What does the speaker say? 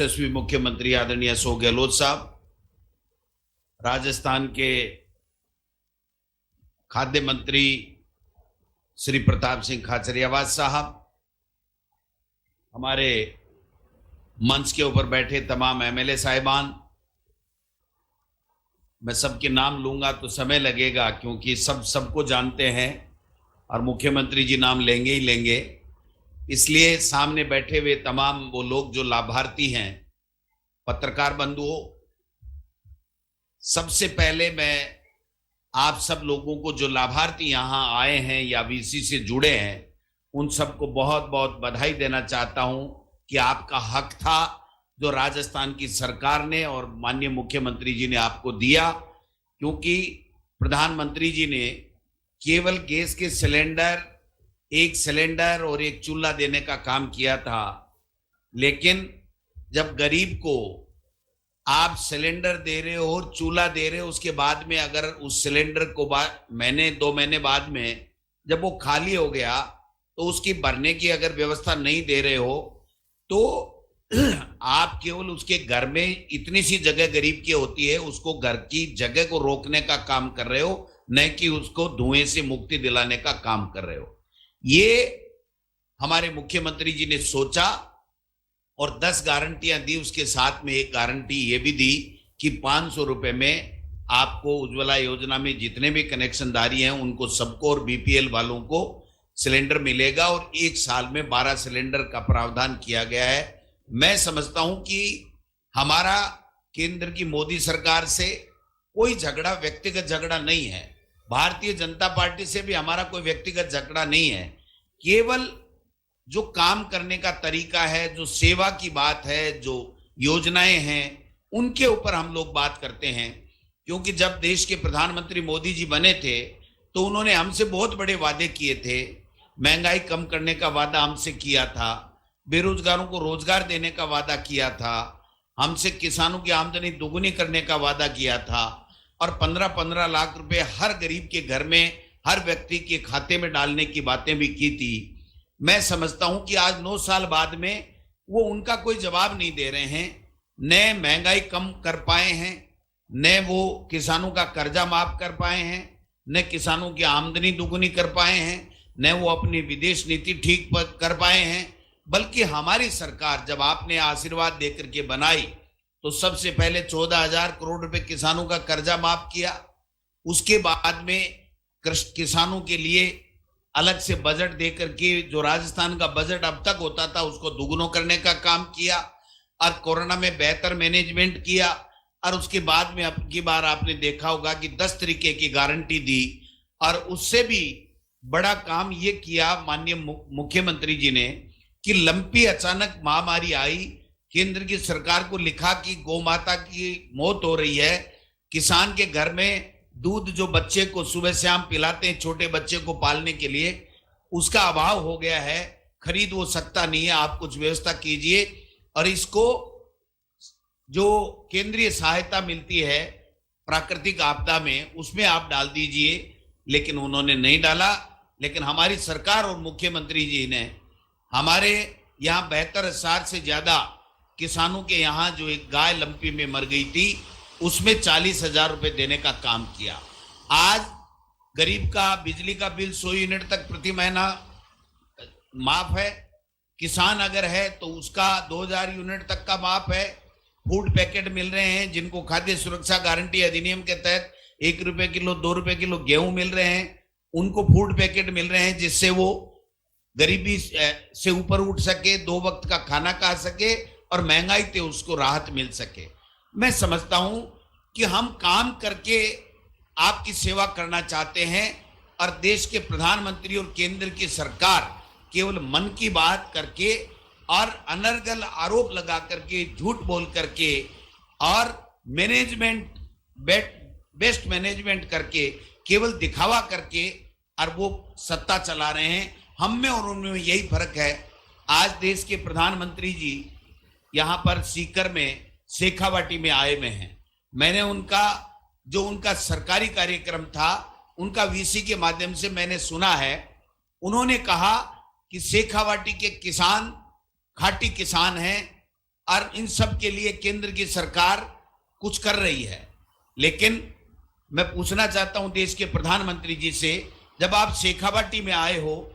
यशस्वी मुख्यमंत्री आदरणीय अशोक गहलोत साहब, राजस्थान के खाद्य मंत्री श्री प्रताप सिंह खाचरियावास साहब, हमारे मंच के ऊपर बैठे तमाम एमएलए साहिबान, मैं सबके नाम लूंगा तो समय लगेगा क्योंकि सबको जानते हैं और मुख्यमंत्री जी नाम लेंगे ही लेंगे। इसलिए सामने बैठे हुए तमाम वो लोग जो लाभार्थी हैं, पत्रकार बंधुओं, सबसे पहले मैं आप सब लोगों को जो लाभार्थी यहाँ आए हैं या वीसी से जुड़े हैं उन सबको बहुत बहुत बधाई देना चाहता हूं कि आपका हक था जो राजस्थान की सरकार ने और माननीय मुख्यमंत्री जी ने आपको दिया, क्योंकि प्रधानमंत्री जी ने केवल गैस के सिलेंडर, एक सिलेंडर और एक चूल्हा देने का काम किया था। लेकिन जब गरीब को आप सिलेंडर दे रहे हो और चूल्हा दे रहे हो, उसके बाद में अगर उस सिलेंडर को 2 महीने बाद में जब वो खाली हो गया तो उसकी भरने की अगर व्यवस्था नहीं दे रहे हो तो आप केवल उसके घर में इतनी सी जगह गरीब की होती है, उसको घर की जगह को रोकने का काम कर रहे हो, न कि उसको धुएं से मुक्ति दिलाने का काम कर रहे हो। ये हमारे मुख्यमंत्री जी ने सोचा और 10 गारंटियां दी। उसके साथ में एक गारंटी ये भी दी कि 500 रुपए में आपको उज्ज्वला योजना में जितने भी कनेक्शनदारी हैं उनको सबको और बीपीएल वालों को सिलेंडर मिलेगा और 1 साल में 12 सिलेंडर का प्रावधान किया गया है। मैं समझता हूं कि हमारा केंद्र की मोदी सरकार से कोई झगड़ा, व्यक्तिगत झगड़ा नहीं है। भारतीय जनता पार्टी से भी हमारा कोई व्यक्तिगत झगड़ा नहीं है। केवल जो काम करने का तरीका है, जो सेवा की बात है, जो योजनाएं हैं, उनके ऊपर हम लोग बात करते हैं। क्योंकि जब देश के प्रधानमंत्री मोदी जी बने थे तो उन्होंने हमसे बहुत बड़े वादे किए थे। महंगाई कम करने का वादा हमसे किया था, बेरोजगारों को रोजगार देने का वादा किया था, हमसे किसानों की आमदनी दोगुनी करने का वादा किया था और 15-15 लाख रुपए हर गरीब के घर में, हर व्यक्ति के खाते में डालने की बातें भी की थी। मैं समझता हूं कि आज 9 साल बाद में वो उनका कोई जवाब नहीं दे रहे हैं। न महंगाई कम कर पाए हैं, न वो किसानों का कर्जा माफ कर पाए हैं, न किसानों की आमदनी दुगुनी कर पाए हैं, न वो अपनी विदेश नीति ठीक कर पाए हैं। बल्कि हमारी सरकार जब आपने आशीर्वाद देकर के बनाई तो सबसे पहले 14,000 करोड़ रुपए किसानों का कर्जा माफ किया। उसके बाद में किसानों के लिए अलग से बजट देकर के जो राजस्थान का बजट अब तक होता था उसको दुगुना करने का काम किया और कोरोना में बेहतर मैनेजमेंट किया। और उसके बाद में अब की बार आपने देखा होगा कि 10 तरीके की गारंटी दी और उससे भी बड़ा काम ये किया माननीय मुख्यमंत्री जी ने कि लंपी अचानक महामारी आई, केंद्र की सरकार को लिखा कि गौ माता की मौत हो रही है, किसान के घर में दूध जो बच्चे को सुबह शाम पिलाते हैं, छोटे बच्चे को पालने के लिए, उसका अभाव हो गया है, खरीद वो सकता नहीं है, आप कुछ व्यवस्था कीजिए और इसको जो केंद्रीय सहायता मिलती है प्राकृतिक आपदा में उसमें आप डाल दीजिए। लेकिन उन्होंने नहीं डाला। लेकिन हमारी सरकार और मुख्यमंत्री जी ने हमारे यहाँ 72,000 से ज्यादा किसानों के यहाँ जो एक गाय लंपी में मर गई थी उसमें 40,000 रुपए देने का काम किया। आज गरीब का बिजली का बिल 100 यूनिट तक प्रति महीना माफ है। किसान अगर है तो उसका 2,000 यूनिट तक का माफ है। फूड पैकेट मिल रहे हैं जिनको खाद्य सुरक्षा गारंटी अधिनियम के तहत 1 रुपए किलो, 2 रुपए किलो गेहूं मिल रहे हैं, उनको फूड पैकेट मिल रहे हैं जिससे वो गरीबी से ऊपर उठ सके, 2 वक्त का खाना खा सके और महंगाई से उसको राहत मिल सके। मैं समझता हूं कि हम काम करके आपकी सेवा करना चाहते हैं और देश के प्रधानमंत्री और केंद्र की सरकार केवल मन की बात करके और अनर्गल आरोप लगा करके, झूठ बोल करके और मैनेजमेंट बेस्ट मैनेजमेंट करके, केवल दिखावा करके और वो सत्ता चला रहे हैं। हम में और उनमें यही फर्क है। आज देश के प्रधानमंत्री जी यहाँ पर सीकर में शेखावाटी में आए हुए हैं। मैंने उनका सरकारी कार्यक्रम था, उनका वीसी के माध्यम से मैंने सुना है। उन्होंने कहा कि शेखावाटी के किसान खाटी किसान हैं और इन सब के लिए केंद्र की सरकार कुछ कर रही है। लेकिन मैं पूछना चाहता हूं देश के प्रधानमंत्री जी से, जब आप शेखावाटी में आए हो